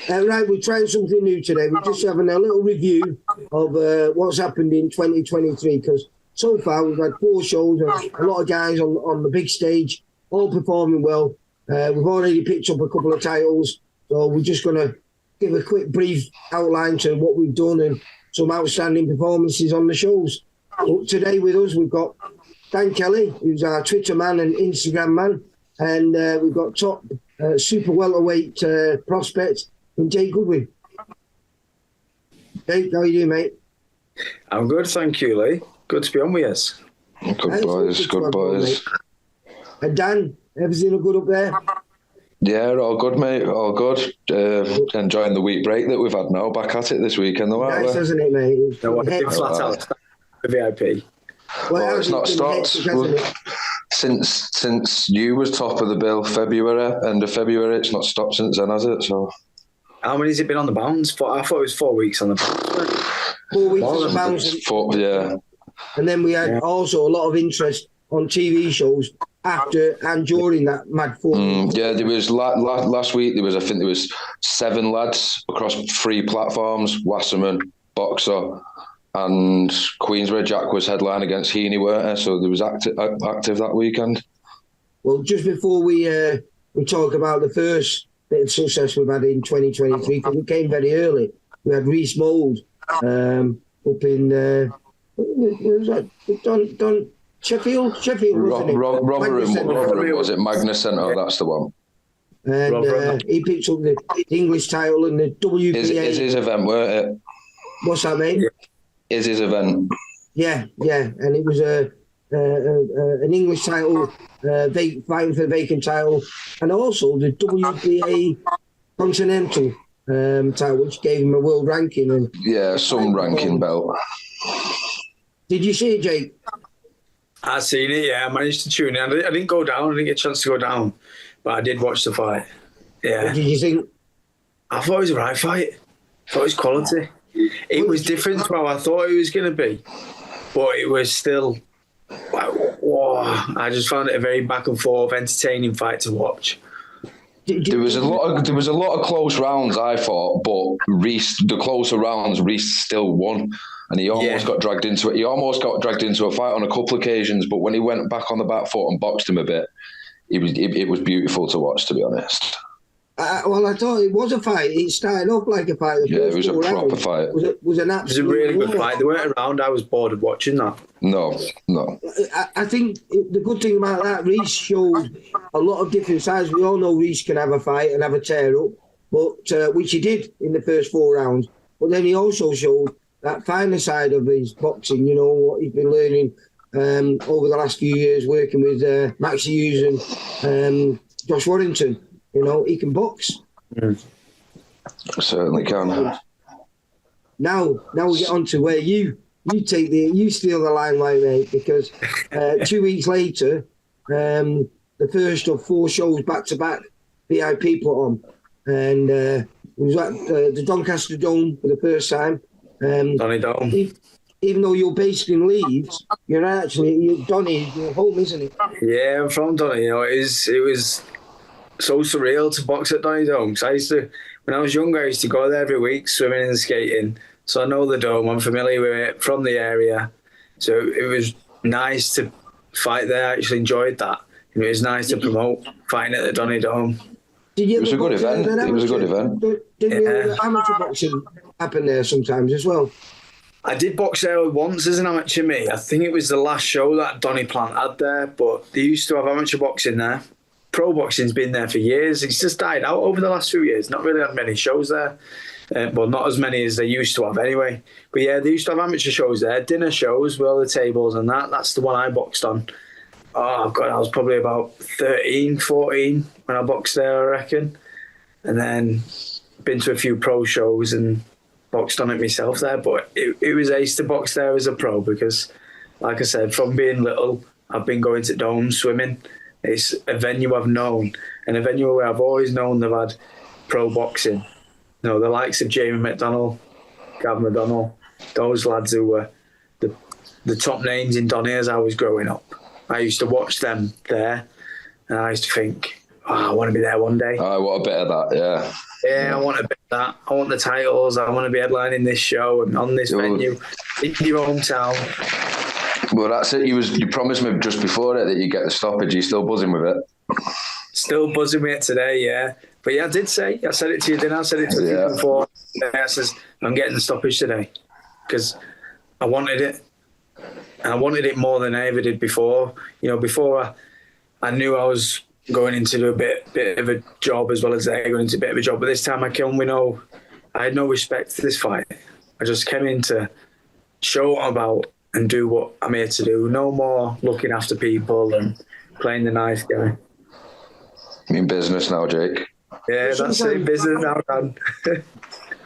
Right, we're trying something new today. We're just having a little review of what's happened in 2023, because so far we've had 4 shows, a lot of guys on the big stage, all performing well. We've already picked up a couple of titles, so we're just going to give a quick brief outline to what we've done and some outstanding performances on the shows. But today with us, we've got Dan Kelly, who's our Twitter man and Instagram man, and we've got top super welterweight prospect and Jake Goodwin. Jake, how are you doing, mate? I'm good, thank you, Lee. Good to be on with us. Good boys. And Dan, everything good up there? Yeah, all good, mate. All good. Enjoying the week break that we've had now. Back at it this weekend, though, aren't we? Nice, isn't it, mate? Flat out the VIP. Well, it's not stopped. Since you was top of the bill, end of February, it's not stopped since then, has it? So. How many has it been on the bounce? I thought it was 4 weeks on the bounce. 4 weeks on the bounce. Yeah. And then we had also a lot of interest on TV shows after and during that mad 4 weeks. Yeah, there was last week. I think there was 7 lads across 3 platforms: Wasserman, Boxer, and Queensway. Jack was headline against Heaney, weren't there? So there was active that weekend. Well, just before we talk about the first bit of success we've had in 2023, because we came very early. We had Reese Mould up in where was that? Don Sheffield, wasn't it? Rotherham, was it? Magnus Centre, that's the one. And he picked up the English title and the WBA. Is his event, weren't it? What's that, mate? Is his event. Yeah, and it was an English title, fighting for the vacant title, and also the WBA Continental title, which gave him a world ranking. And some ranking belt. Did you see it, Jake? I seen it, yeah. I managed to tune in. I didn't go down. I didn't get a chance to go down, but I did watch the fight. Yeah. What did you think? I thought it was a right fight. I thought it was quality. It was different to how I thought it was going to be, but it was still. Wow, I just found it a very back and forth, entertaining fight to watch. There was a lot of close rounds, I thought, but the closer rounds, Reese still won, and he almost got dragged into it. He almost got dragged into a fight on a couple of occasions, but when he went back on the back foot and boxed him a bit, it was beautiful to watch, to be honest. Well, I thought it was a fight. It started off like a fight. It was a proper fight. It was a really good fight. They weren't around. I was bored of watching that. No. I think the good thing about that, Reese showed a lot of different sides. We all know Reese can have a fight and have a tear-up, but which he did in the first 4 rounds. But then he also showed that finer side of his boxing, what he's been learning over the last few years, working with Max Hughes and Josh Warrington. He can box. Certainly can. Now we get on to where you steal the limelight, mate, because 2 weeks later, the first of 4 shows back to back, VIP put on, and it was at the Doncaster Dome for the first time. Donny Dome. Even though you're based in Leeds, Donny, your home, isn't it? Yeah, I'm from Donny. It was so surreal to box at Donny Dome. So when I was younger, I used to go there every week, swimming and skating. So I know the Dome. I'm familiar with it from the area. So it was nice to fight there. I actually enjoyed that. It was nice to promote fighting at the Donny Dome. It was a good event. Didn't amateur boxing happen there sometimes as well? I did box there once as an amateur, mate. I think it was the last show that Donny Plant had there, but they used to have amateur boxing there. Pro boxing's been there for years. It's just died out over the last few years. Not really had many shows there. Well, not as many as they used to have anyway. But yeah, they used to have amateur shows there, dinner shows with all the tables and that. That's the one I boxed on. Oh, God, I was probably about 13, 14 when I boxed there, I reckon. And then been to a few pro shows and boxed on it myself there. But it was ace to box there as a pro because, like I said, from being little, I've been going to domes, swimming. It's a venue I've known, and a venue where I've always known they've had pro boxing. The likes of Jamie McDonnell, Gav McDonnell, those lads who were the top names in Donny as I was growing up. I used to watch them there, and I used to think, I want to be there one day. I want a bit of that, yeah. Yeah, I want a bit of that. I want the titles. I want to be headlining this show and on this venue in your hometown. Well, that's it. You promised me just before it that you get the stoppage. Are you still buzzing with it? Still buzzing with it today, yeah. But yeah, I said it to you, didn't I? I said it to you before. I says, I'm getting the stoppage today because I wanted it. And I wanted it more than I ever did before. Before I knew I was going into a bit of a job as well as they're going into a bit of a job. But this time I had no respect for this fight. I just came in to show what I'm about and do what I'm here to do. No more looking after people and playing the nice guy. You in business now, Jake? Yeah, that's it. Business now, Dan.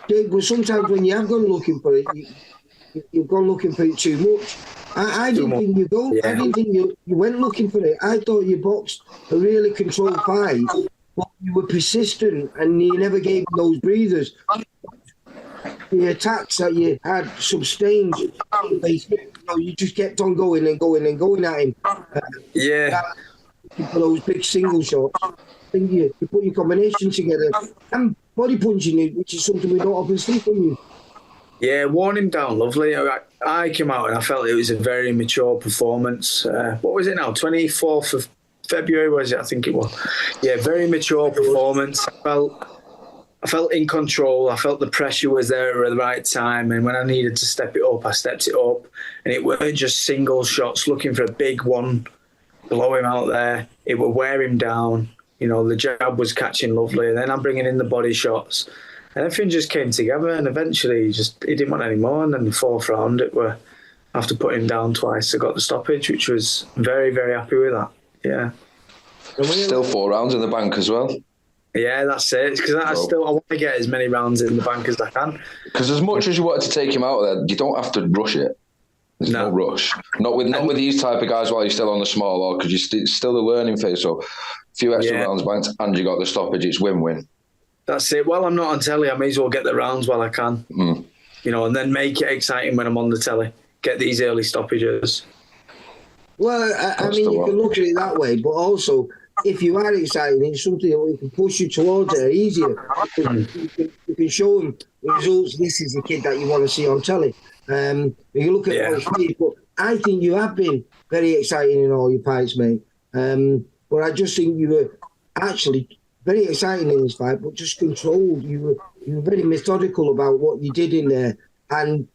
Jake, but sometimes when you have gone looking for it, you've gone looking for it too much. I didn't think you go. Yeah. I didn't think you went looking for it. I thought you boxed a really controlled fight, but you were persistent and you never gave those breathers. The attacks that you had sustained, you just kept on going and going and going at him. For those big single shots. I think you put your combination together and body punching it, which is something we don't often see from you. Yeah, worn him down lovely. I came out and I felt it was a very mature performance. What was it now? 24th of February, was it? I think it was. Yeah, very mature performance. I felt in control. I felt the pressure was there at the right time. And when I needed to step it up, I stepped it up. And it weren't just single shots looking for a big one, blow him out there. It would wear him down. The jab was catching lovely. And then I'm bringing in the body shots. And everything just came together, and eventually he didn't want any more. And then the fourth round, after putting him down twice, I got the stoppage, which was very, very happy with that. Yeah. Still 4 rounds in the bank as well. Yeah, that's it. Because I want to get as many rounds in the bank as I can. Because as much as you wanted to take him out of there, you don't have to rush it. There's no rush. Not with these type of guys while you're still on the small or because you're still the learning phase. So a few extra rounds banked and you got the stoppage. It's win-win. That's it. Well, I'm not on telly. I may as well get the rounds while I can. And then make it exciting when I'm on the telly. Get these early stoppages. Well, I mean, you can look at it that way, but also, if you are exciting, it's something that we can push you towards it easier. You can show them the results. This is the kid that you want to see on telly. You can look at those fights, but I think you have been very exciting in all your fights, mate. But I just think you were actually very exciting in this fight, but just controlled. You were very methodical about what you did in there and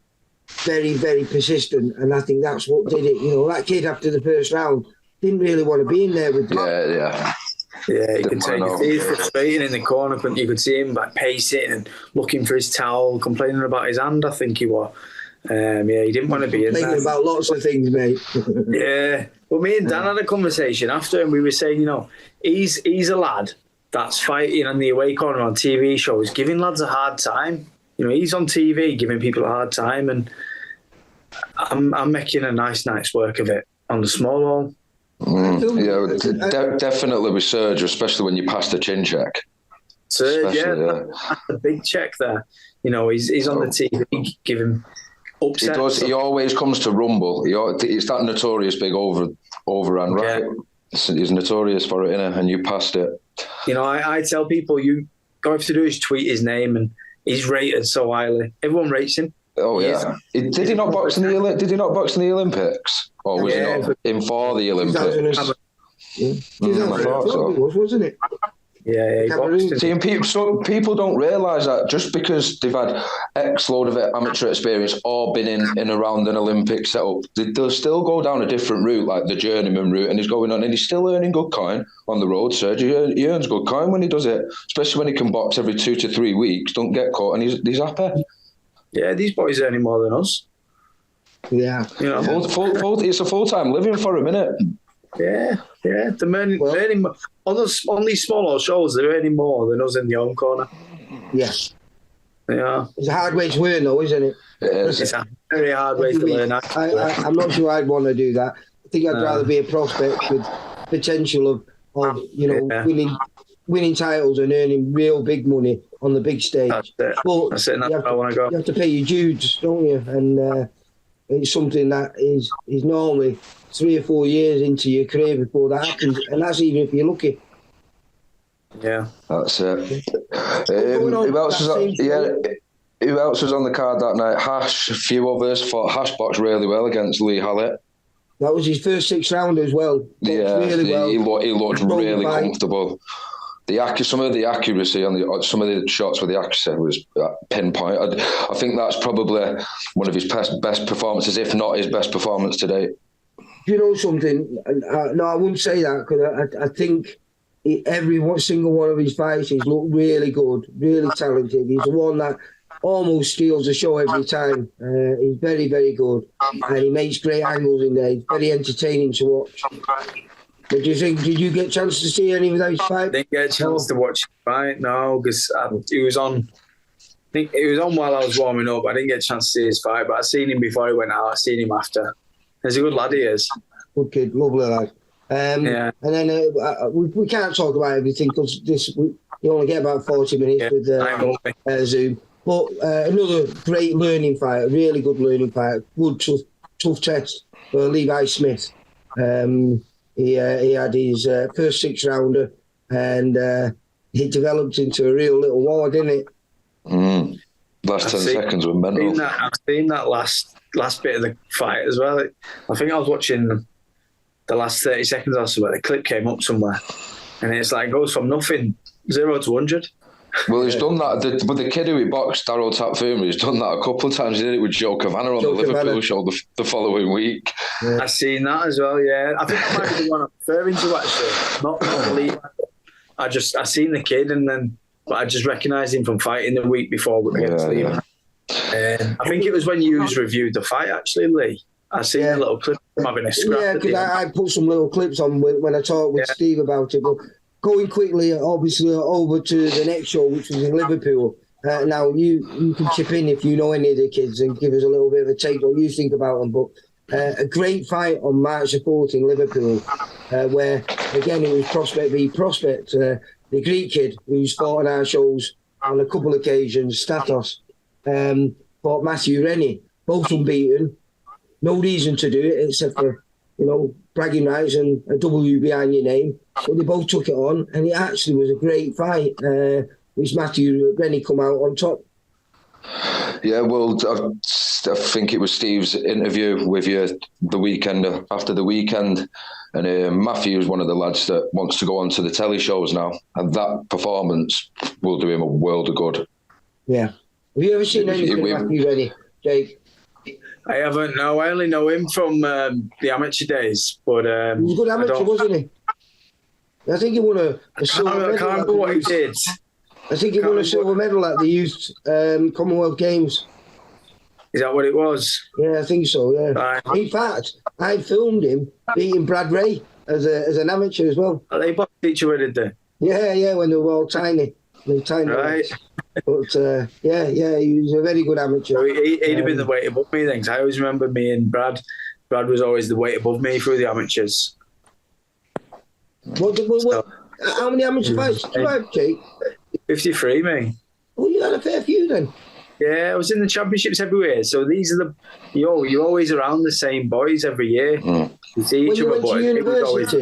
very, very persistent. And I think that's what did it. That kid after the first round didn't really want to be in there with you. Yeah, you could take it. He was frustrating in the corner. You could see him pacing and looking for his towel, complaining about his hand, I think he was. He didn't want to be in there. Thinking about lots of things, mate. Yeah. Well, me and Dan had a conversation after, and we were saying, he's a lad that's fighting on the away corner on TV shows, giving lads a hard time. He's on TV giving people a hard time, and I'm making a nice night's work of it on the small hall. Definitely with Serge, especially when you pass the chin check. Serge, that's a big check there. He's on the TV giving upset. He does. He always comes to rumble. It's that notorious big overhand, right? He's notorious for it, innit? And you passed it. I tell people all you have to do is tweet his name, and he's rated so highly. Everyone rates him. Oh yeah. Did he not box in the Olympics? Or was he not in for the Olympics? I thought so. Wasn't it? Yeah, he boxed. See, and people don't realise that just because they've had X load of amateur experience or been in and around an Olympic setup, they'll still go down a different route, like the journeyman route, and he's going on, and he's still earning good coin on the road, Serge. He earns good coin when he does it, especially when he can box every 2 to 3 weeks, don't get caught, and he's happy. Yeah, these boys earning more than us. Yeah. It's a full-time living for him, isn't it? Yeah. They're earning on these smaller shows. They're earning more than us in the home corner. Yes. Yeah. It's a hard way to learn, though, isn't it? It's a very hard way to learn. I'm not sure I'd want to do that. I think I'd rather be a prospect with potential of winning titles and earning real big money on the big stage. That's it. But that's where I want to go. You have to pay your dues, don't you? And it's something that is normally 3 or 4 years into your career before that happens, and that's even if you're lucky. Yeah, that's it. Who else was on? Yeah, who else was on the card that night? Hash, a few others. Thought Hash boxed really well against Lee Hallett. That was his first 6 round as well. Yeah, really well. He looked really comfortable. Some of the accuracy on some of the shots with the accuracy was pinpoint. I think that's probably one of his best performances, if not his best performance to date. You know something? No, I wouldn't say that, because I think every single one of his fights, he's looked really good, really talented. He's the one that almost steals the show every time. He's very, very good, and he makes great angles in there. He's very entertaining to watch. But do you think? Did you get a chance to see any of those fights? Didn't get a chance to watch the fight, no, because he was on. I think it was on while I was warming up. I didn't get a chance to see his fight, but I seen him before he went out. I seen him after. He's a good lad, he is. Good kid, lovely lad. Yeah. And then we can't talk about everything, because you only get about 40 minutes with Zoom. But another great learning fight, a really good learning fight, good tough test for Levi Smith. He had his first 6 rounder, and he developed into a real little war, didn't it? Last 10 seconds were mental. I've seen that last bit of the fight as well. I think I was watching the last 30 seconds or so, where the clip came up somewhere, and it's like, goes from nothing, 0 to 100. Well, he's done that. But the kid who he boxed, Daryl Tapfuma, he's done that a couple of times. He did it with Joe Cavanagh on the Liverpool show the following week. Yeah. I've seen that as well, yeah. I think that might be the one I'm referring to, actually. Not Lee. I seen the kid, but I just recognised him from fighting the week before against Lee. I think it was when you reviewed the fight, actually, Lee. I seen a little clip of him having a scrap. Yeah, because I put some little clips on when I talked with Steve about it. But going quickly, obviously, over to the next show, which was in Liverpool. Now, you can chip in if you know any of the kids and give us a little bit of a take what you think about them. But a great fight on March the 4th in Liverpool, where, again, it was Prospect v Prospect. The Greek kid who's fought on our shows on a couple of occasions, Statos, fought Matthew Rennie, both unbeaten. No reason to do it except for, bragging rights and a W behind your name. But they both took it on, and it actually was a great fight, which Matthew Rennie come out on top. Yeah, well, I think it was Steve's interview with you the weekend after the weekend, and Matthew is one of the lads that wants to go on to the telly shows now, and that performance will do him a world of good. Yeah. Have you ever seen anything of Matthew Rennie, Jake? I haven't. No, I only know him from the amateur days. But he was a good amateur, wasn't he? I think he won a silver medal. I can't remember what he did. I think he won a silver medal at the Youth Commonwealth Games. Is that what it was? Yeah, I think so, yeah. Right. In fact, I filmed him beating Brad Ray as an amateur as well. They boxed each other, did they? Yeah, when they were all tiny. Right. But, he was a very good amateur. So he'd have been the weight above me then, 'cause I always remember me and Brad was always the weight above me through the amateurs. How many amateur fights did you have, Jake? 53, me. Well, you had a fair few then. Yeah, I was in the championships everywhere. So these are you're always around the same boys every year. You see each other boys.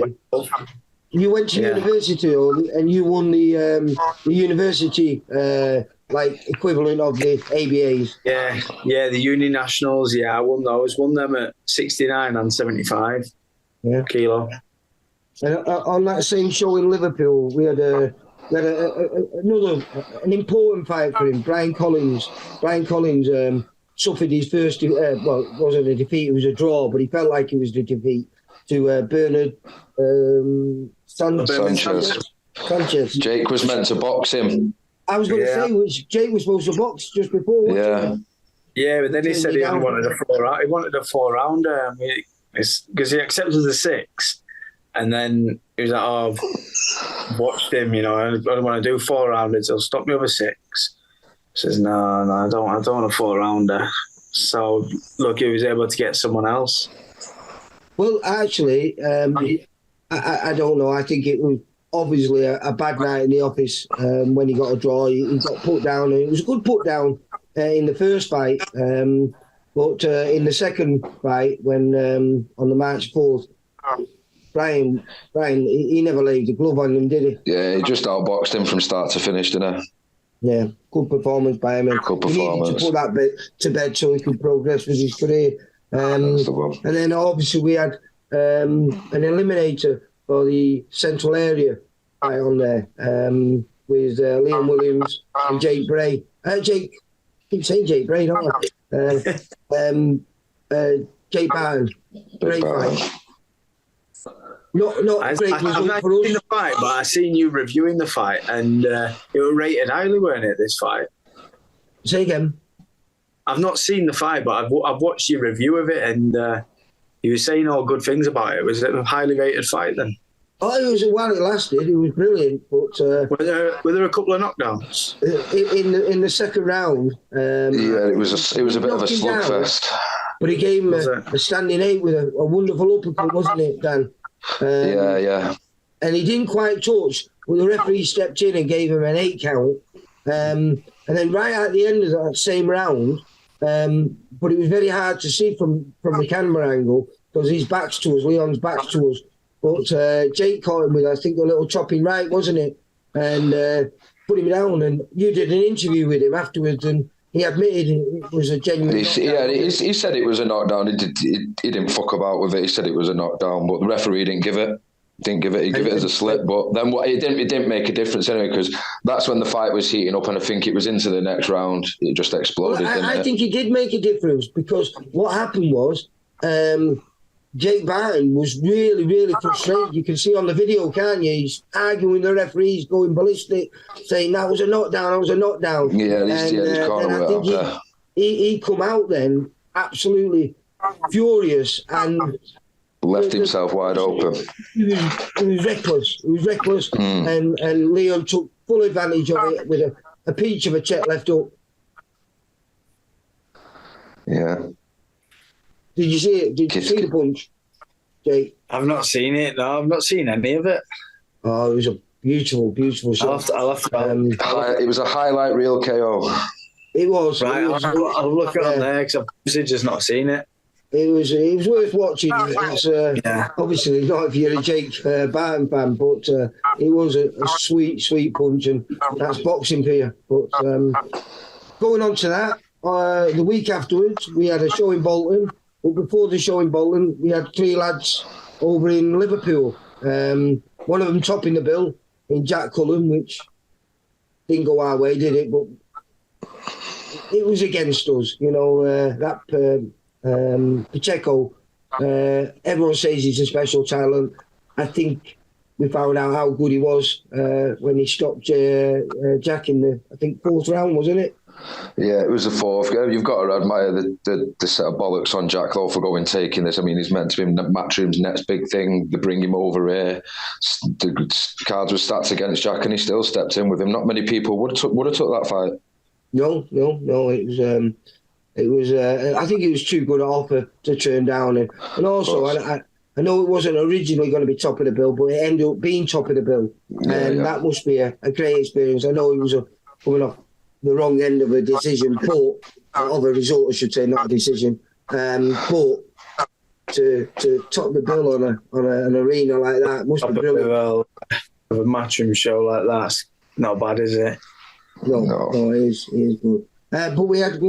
You went to university, and you won the university equivalent of the ABAs. Yeah, the uni nationals. Yeah, I won those. Won them at 69 and 75 kilo. And on that same show in Liverpool, we had an important fight for him. Brian Collins suffered his first. It wasn't a defeat; it was a draw, but he felt like it was the defeat to Bernard. Sanchez. Jake was meant to box him. I was going to say, which Jake was supposed to box just before. Yeah, but then he said he only wanted a 4-round. He wanted a 4-rounder because he accepted the 6, and then he was like, "Oh, I've watched him. I don't want to do 4-rounders. He'll stop me over 6." He says, "No, I don't want a 4-rounder." So look, he was able to get someone else. Well, actually, I don't know. I think it was obviously a bad night in the office when he got a draw. He got put down, and it was a good put down in the first fight. But in the second fight, when on the March 4th, Brian, he never laid the glove on him, did he? Yeah, he just outboxed him from start to finish, didn't he? Yeah, good performance by him. Good performance. He needed to put that bit to bed so he could progress with his career. And then obviously we had an eliminator for the Central area right on there with Liam Williams and Jake Bray. Jake, I keep saying Jake Bray, don't I? Jake Barton. Great fight. I've seen the fight, but I've seen you reviewing the fight, and it was rated highly, weren't it, this fight? Say again. I've not seen the fight, but I've watched your review of it, and you were saying all good things about it. Was it a highly rated fight then? Oh, it was while it lasted. It was brilliant, but were there a couple of knockdowns in the second round? Yeah, it was a bit of a slugfest. But he gave him a standing 8 with a wonderful uppercut, wasn't it, Dan? Yeah. And he didn't quite touch, but the referee stepped in and gave him an 8 count. And then right at the end of that same round, but it was very hard to see from the camera angle because his back's to us, Leon's back's to us. But Jake caught him with, I think, a little chopping right, wasn't it? And put him down. And you did an interview with him afterwards, and he admitted it was a genuine knockdown. He said it was a knockdown. He didn't fuck about with it. He said it was a knockdown, but the referee didn't give it. He gave it as a slip. But then it didn't make a difference anyway, because that's when the fight was heating up, and I think it was into the next round. It just exploded. Well, I think it did make a difference, because what happened was Jake Barton was really, really frustrated. You can see on the video, can't you? He's arguing with the referees, going ballistic, saying that was a knockdown. Yeah, he's corner I think he come out then absolutely furious and left himself wide open. He was reckless. And Leon took full advantage of it with a peach of a check left up. Yeah. Did you see it? Did you see the punch, Jake? I've not seen it. No, I've not seen any of it. Oh, it was a beautiful shot. It was a highlight reel KO. It was. Right, I'll look it on there, because I've obviously just not seen it. It was worth watching. It's obviously not if you're a Jake Barton fan, but it was a sweet punch, and that's boxing for you. But going on to that, the week afterwards, we had a show in Bolton. But before the show in Bolton, we had 3 lads over in Liverpool. One of them topping the bill in Jack Cullen, which didn't go our way, did it? But it was against us, that Pacheco. Everyone says he's a special talent. I think we found out how good he was when he stopped Jack in the, I think, 4th round, wasn't it? Yeah, it was the 4th. You've got to admire the set of bollocks on Jack, though, for taking this. I mean, he's meant to be Matchroom's next big thing. They bring him over here. The cards were stacked against Jack, and he still stepped in with him. Not many people would have took that fight. No. It was. I think it was too good an offer to turn down, and also I know it wasn't originally going to be top of the bill, but it ended up being top of the bill, and that must be a great experience. I know it was coming off the wrong end of a decision, of a result, I should say, not a decision. But to top the bill on an arena like that must be brilliant. Of a Matchroom show like that's not bad, is it? No, it is good. But we had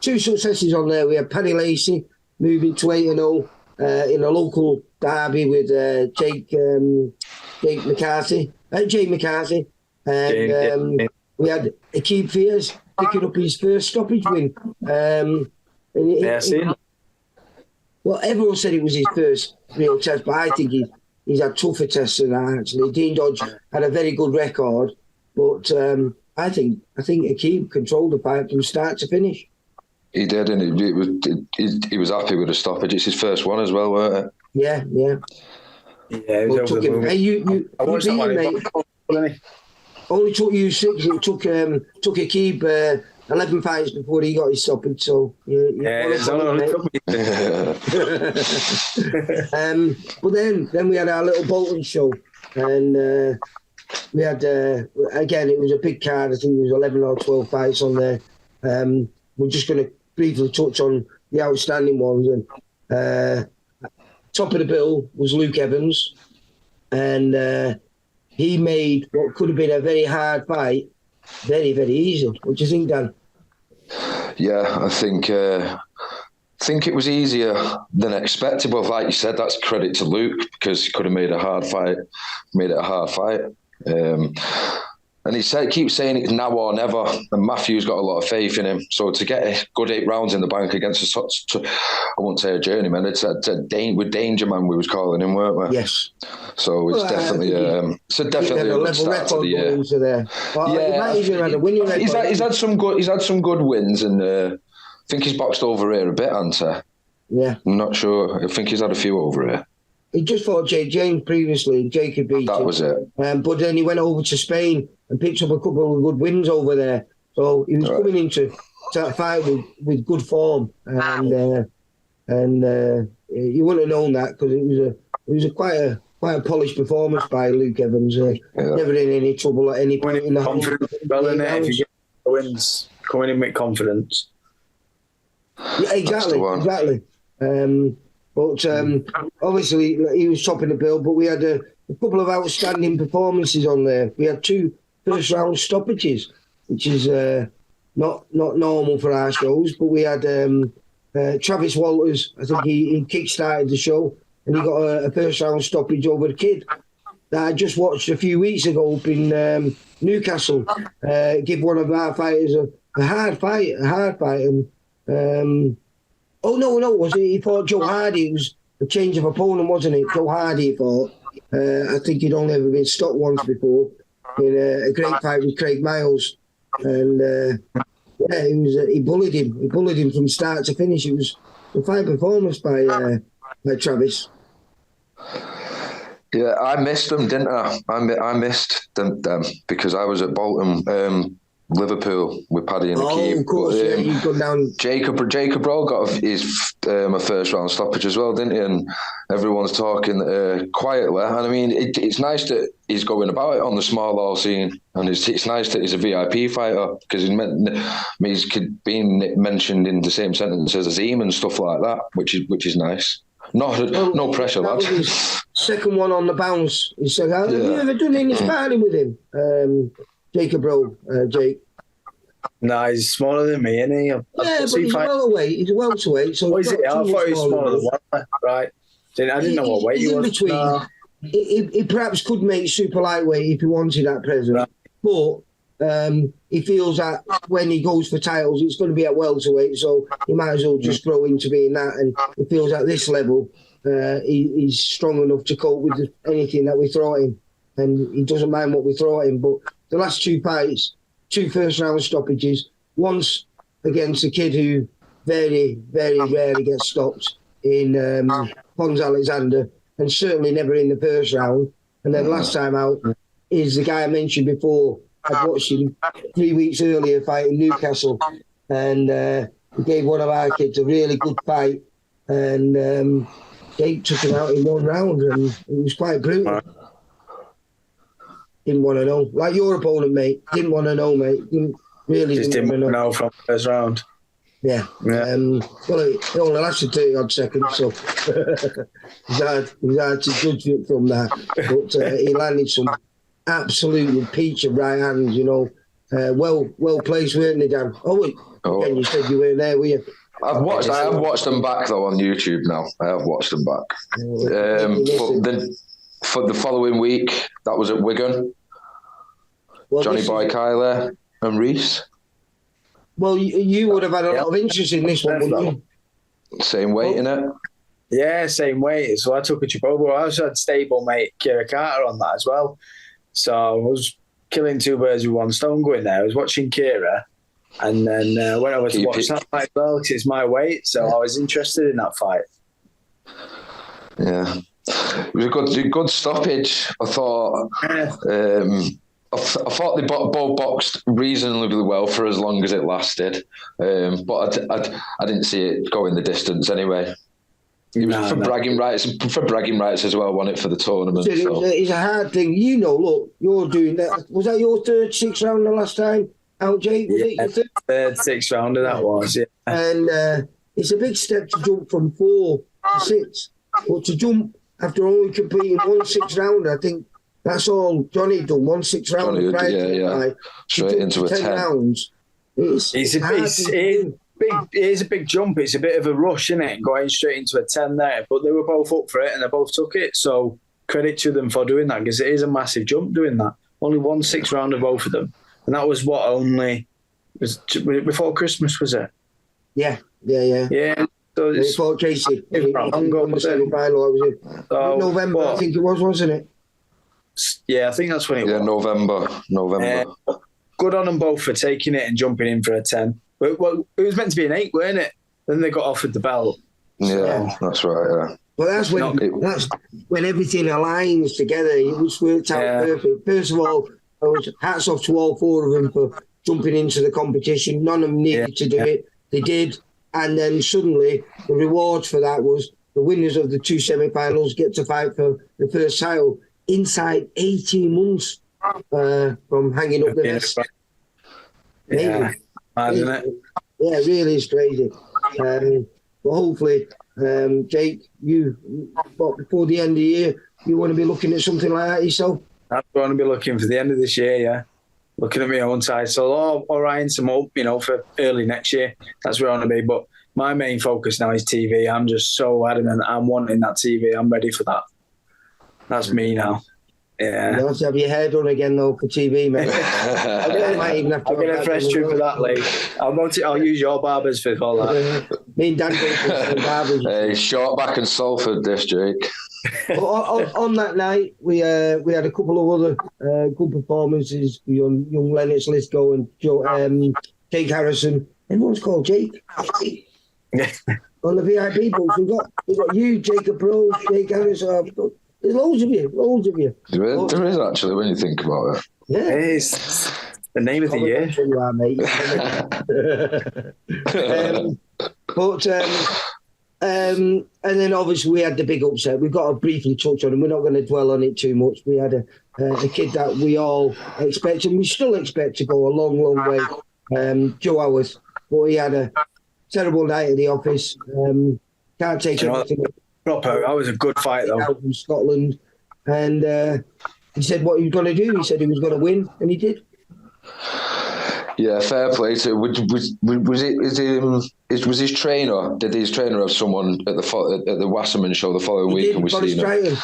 2 successes on there. We had Paddy Lacey moving to 8-0 in a local derby with Jake McCarthy, and we had Akeem Fears picking up his first stoppage win. Well, everyone said it was his first real test, but I think he's had tougher tests than that, actually. Dean Dodge had a very good record, but I think Akeem controlled the fight from start to finish. He did, and he was happy with the stoppage. It's his first one as well, weren't it? Yeah. Yeah, well, took him. Hey, you beat him, mate. Only took you 6. It took Akeem 11 fights before he got his stoppage. So it's only took me. But then we had our little Bolton show, and we had again, it was a big card. I think there was 11 or 12 fights on there. We're just going to briefly touch on the outstanding ones, and top of the bill was Luke Evans, and he made what could have been a very hard fight very, very easy. What do you think, Dan? Yeah, I think it was easier than expected. But like you said, that's credit to Luke, because he could have made it a hard fight. And he keeps saying it's now or never. And Matthew's got a lot of faith in him. So to get a good 8 rounds in the bank against I won't say a journeyman, it's a danger man we was calling him, weren't we? Yes. So it's definitely a good start to the year. Yeah, he's had some good wins, and I think he's boxed over here a bit, hasn't he? Yeah. I'm not sure. I think he's had a few over here. He just fought Jake James previously. Jake had beat him. That was it. But then he went over to Spain and picked up a couple of good wins over there. So he was coming into that fight with good form, and you wouldn't have known that, because it was quite a polished performance by Luke Evans. Never in any trouble at any point in the whole. Well, if you get wins, coming in with confidence. Yeah, exactly. But obviously he was topping the bill, but we had a couple of outstanding performances on there. We had 2 first-round stoppages, which is not normal for our shows, but we had Travis Walters. I think he kick-started the show, and he got a first-round stoppage over the kid that I just watched a few weeks ago up in Newcastle. Give one of our fighters a hard fight. And was it? He fought Joe Hardy. It was a change of opponent, wasn't it? Joe Hardy fought. I think he'd only ever been stopped once before in a great fight with Craig Miles. And he bullied him. He bullied him from start to finish. It was a fine performance by Travis. Yeah, I missed them, didn't I? I missed them because I was at Bolton, Liverpool with Paddy and Akeem. Of course, you go down. Jacob Rowe got his a first round stoppage as well, didn't he? And everyone's talking quietly. And I mean, it's nice that he's going about it on the small hall scene, and it's nice that he's a VIP fighter, because he's been mentioned in the same sentence as Azeem and stuff like that, which is nice. No pressure, lads. Second one on the bounce. He said, "Have you ever done any sparring with him?" Jacob Rowe, Jake. No, he's smaller than me, isn't he? But he's a welterweight. He's a welterweight. So is it? I thought he was smaller than one. Right. I didn't know what weight he was. Between. No. He perhaps could make super lightweight if he wanted at present. Right. But he feels that when he goes for titles, it's going to be at welterweight, so he might as well just grow into being that. And he feels at this level, he's strong enough to cope with anything that we throw at him. And he doesn't mind what we throw at him. But the last 2 fights, 2 first-round stoppages, once against a kid who very, very rarely gets stopped in Pons Alexander, and certainly never in the first round. And then last time out is the guy I mentioned before. I'd watched him 3 weeks earlier fighting Newcastle, and he gave one of our kids a really good fight, and Jake took him out in 1 round, and it was quite brutal. Didn't want to know. Like your opponent, mate. Didn't want to know, mate. Didn't want to know from the first round. Yeah. Well, it only lasted 30-odd seconds, so it was hard to judge it from that. But he landed some absolutely peach of right hands, well placed, weren't they, Dan? Again, you said you weren't there, were you? I have watched them back, though, on YouTube now. I have watched them back. For the following week, that was at Wigan. Well, Johnny Boy Kyler and Reese. Well, you would have had a lot of interest in this one, wouldn't you? Same weight, innit? Yeah, same weight. So I took a trip over. I also had stablemate Kira Carter on that as well. So I was killing 2 birds with 1 stone going there. I was watching Kira, and then went over to watch that fight as well, because it's my weight. So I was interested in that fight. Yeah. It was a good stoppage. I thought they both boxed reasonably well for as long as it lasted, but I didn't see it going the distance anyway. It was bragging rights as well. Won it for the tournament. It's a hard thing, Look, you're doing that. Was that your 3rd 6th round the last time out, Jake? Was it your 3rd 6th round? That was, yeah. And it's a big step to jump from 4 to 6. But to jump after only completing 1 6-rounder, I think that's all Johnny done. 1 6-rounder. Straight into a 10 rounds. It's a big jump. It's a bit of a rush, isn't it? Going straight into a 10 there. But they were both up for it and they both took it. So credit to them for doing that, because it is a massive jump doing that. Only 1 6-rounder, both of them. And that was was before Christmas, was it? Yeah. So it's before Casey. November, I think it was, wasn't it? Yeah, I think that's when it was. Yeah, November. Good on them both for taking it and jumping in for a 10. But, well, it was meant to be an 8, weren't it? Then they got offered the belt. Yeah, that's right, yeah. Well, that's when everything aligns together. It was worked out perfect. First of all, I was hats off to all 4 of them for jumping into the competition. None of them needed to do it. They did. And then suddenly, the rewards for that was the winners of the 2 semi-finals get to fight for the first title inside 18 months from hanging up the nest. Yeah, isn't it? Yeah, it really is crazy. But hopefully, Jake, before the end of the year, you want to be looking at something like that yourself? I want to be looking for the end of this year, yeah. Looking at my own title or eyeing some up, for early next year. That's where I want to be. But my main focus now is TV. I'm just so adamant. I'm wanting that TV. I'm ready for that. That's me now. Yeah. You have to have your hair done again, though, for TV, mate. I'll get a fresh trim for that, Lee. I'll use your barbers for all that. Me and Dan go to barbers. Hey, short back and Salford, this, Jake. on that night, we had a couple of other good performances. Young Lennox Lisco and Jake Harrison. Everyone's called Jake. On the VIP books, we've got you, Jacob Rose, Jake Harrison. There's loads of you. There is actually, when you think about it. Yeah. It is the name of the year. You are, mate. And then obviously we had the big upset. We've got to briefly touch on it. We're not going to dwell on it too much. We had a kid that we all expect, and we still expect to go a long, long way. Joe Howarth, but he had a terrible night at the office. Can't take anything. Proper. That was a good fight, though. Out in Scotland, and he said what he was going to do. He said he was going to win, and he did. Yeah, fair play to. Was his trainer? Did his trainer have someone at the Wasserman show the following week? And we seen him.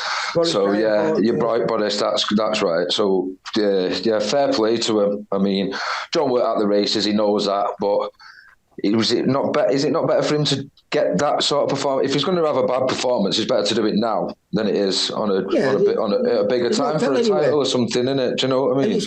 So yeah, you're right, Boris. That's right. So yeah, fair play to him. I mean, John worked at the races. He knows that, but. Is it not better for him to get that sort of performance? If he's going to have a bad performance, it's better to do it now than it is on a bigger time for a title or something, isn't it? Do you know what I mean?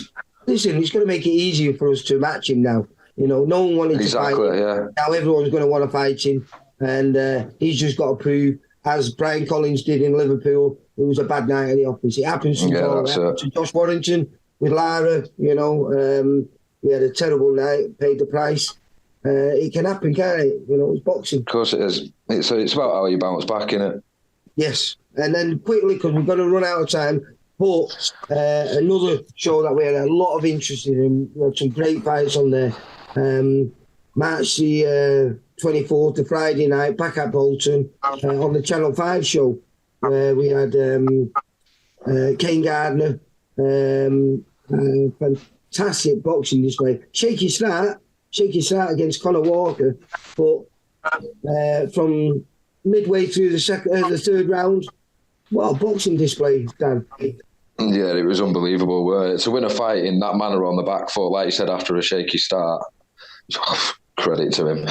Listen, it's going to make it easier for us to match him now. No one wanted to fight him. Yeah. Now everyone's going to want to fight him, and he's just got to prove, as Brian Collins did in Liverpool, it was a bad night at the office. It happens to Josh Warrington with Lara. We had a terrible night, paid the price. It can happen, can't it? It's boxing. Of course it is. It's about how you bounce back, innit? Yes. And then quickly, because we've got to run out of time, but another show that we had a lot of interest in, we had some great fights on there. March the 24th, the Friday night, back at Bolton, on the Channel 5 show, where we had Kane Gardner, fantastic boxing display. Shaky start against Conor Walker, but from midway through the third round, what a boxing display, Dan. Yeah, it was unbelievable. To win a fight in that manner on the back foot, like you said, after a shaky start, credit to him.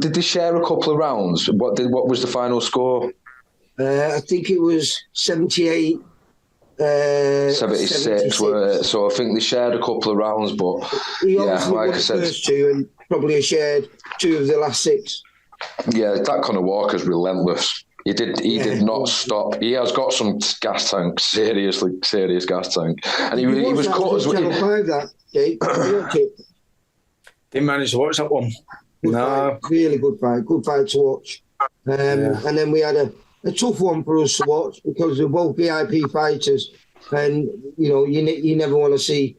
Did they share a couple of rounds? What was the final score? I think it was 78. 76 were it? So I think they shared a couple of rounds, but like I said, first two and probably shared 2 of the last 6. Yeah, that Conor Walker's relentless. He did not stop. He has got some gas tank, serious gas tank, and he was caught as well. Didn't manage to watch that one. Really good fight to watch. And then we had a tough one for us to watch because they're both VIP fighters, and you never want to see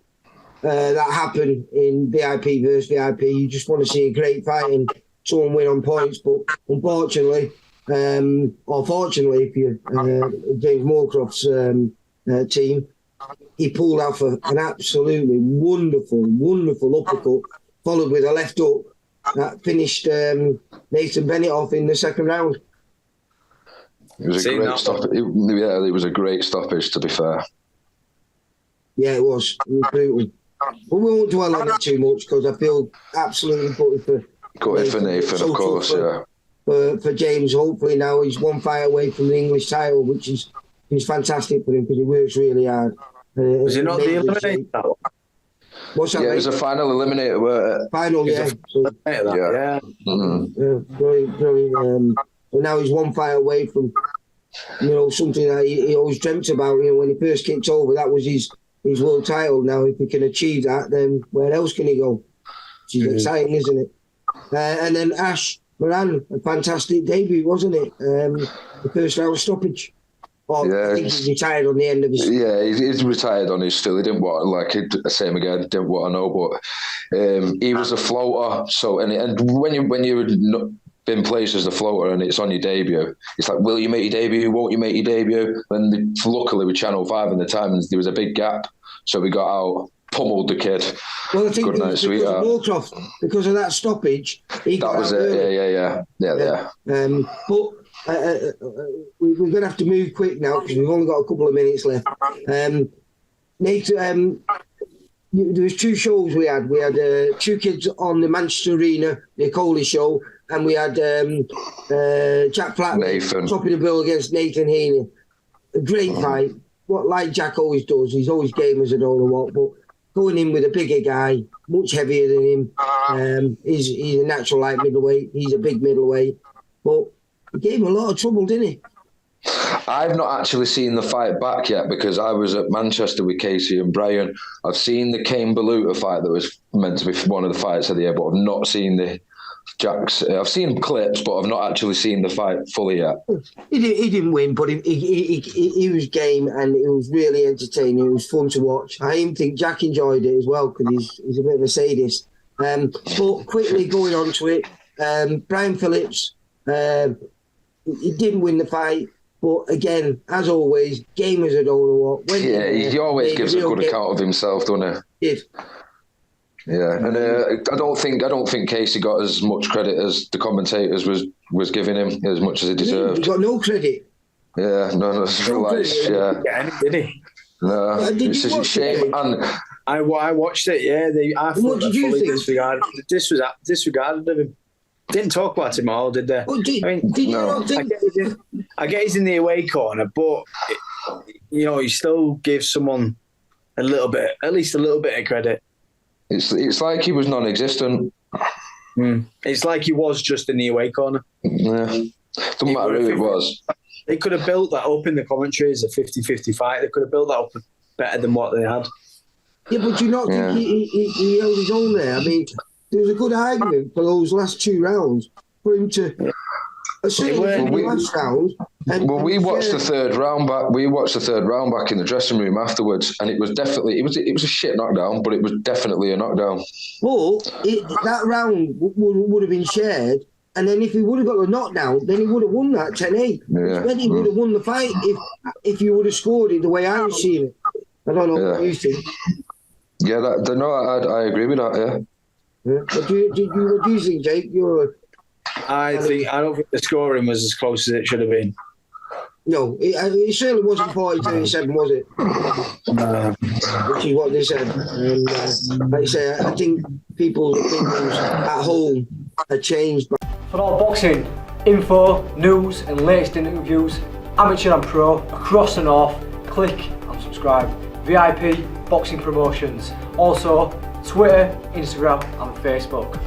that happen in VIP versus VIP. You just want to see a great fight and someone win on points, but unfortunately, or fortunately, if you James Moorcroft's team, he pulled off an absolutely wonderful uppercut, followed with a left hook that finished Nathan Bennett off in the second round. It was a great stoppage. It was a great stoppage, to be fair. Yeah, it was. It was brutal. But we won't dwell on it too much because I feel absolutely gutted for Nathan, of course, for James. Hopefully now he's one fight away from the English title, which is fantastic for him because he works really hard. Was it not the eliminator? What's that? Yeah, it was a final eliminator, weren't it? Final, yeah. So, yeah. Mm-hmm. Brilliant. But now he's one fight away from, something that he always dreamt about. When he first kicked over, that was his world title. Now, if he can achieve that, then where else can he go? Which is exciting, isn't it? And then Ash Moran, a fantastic debut, wasn't it? The first round stoppage. I think he's retired on the end of his. Yeah, he's retired on his still. He didn't want same again. Didn't want to know, but he was a floater. So and when you're been placed as a floater and it's on your debut, it's like, will you make your debut? Won't you make your debut? And luckily with Channel 5 in the time, there was a big gap, so we got out, pummeled the kid. Well, I think it was because of Moorcroft, because of that stoppage. That was it. Yeah. But we're going to have to move quick now because we've only got a couple of minutes left. Nathan, there was two shows we had. We had two kids on the Manchester Arena, the Coley show, and we had Jack Flatley topping the bill against Nathan Heaney. A great fight. Like Jack always does, he's always game as I don't know what, but going in with a bigger guy, much heavier than him. He's a natural light middleweight. He's a big middleweight. But he gave him a lot of trouble, didn't he? I've not actually seen the fight back yet because I was at Manchester with Casey and Brian. I've seen the Kane Baluta fight that was meant to be one of the fights of the year, but I've not seen the Jack's. I've seen clips, but I've not actually seen the fight fully yet. He didn't win, but he was game and it was really entertaining. It was fun to watch. I even think Jack enjoyed it as well because he's a bit of a sadist. But quickly going on to it, Brian Phillips, he didn't win the fight. But again, as always, game as I don't know what. He always gives a good account of himself, doesn't he? Did. Yeah, and I don't think Casey got as much credit as the commentators was giving him, as much as he deserved. He got no credit. Yeah, no credit. Yeah, did he? No, it's just a shame. And I watched it. Yeah, I thought they fully disregarded of him. Didn't talk about him at all, did they? Well, I get he's in the away corner, but you still give someone at least a little bit of credit. It's like he was non-existent. It's like he was just in the away corner. Yeah, doesn't matter who it was. They could have built that up in the commentary as a 50-50 fight. They could have built that up better than what they had. Yeah, but do you not think he held his own there? I mean, there was a good argument for those last two rounds for him to. Last round. We watched the third round back. We watched the third round back in the dressing room afterwards, and it was a shit knockdown, but it was definitely a knockdown. Well, that round would have been shared, and then if he would have got the knockdown, then he would have won that 10-8. Yeah. Then he would have won the fight if you would have scored it the way I was seeing it. I don't know what you think. Yeah, I agree with that. Yeah. What do you think, Jake? I don't think the scoring was as close as it should have been. No, it certainly wasn't 40-37, was it? Which is what they said. And like I say, I think people's opinions at home have changed. For all boxing info, news and latest interviews, amateur and pro, across the north, click and subscribe. VIP Boxing Promotions. Also, Twitter, Instagram and Facebook.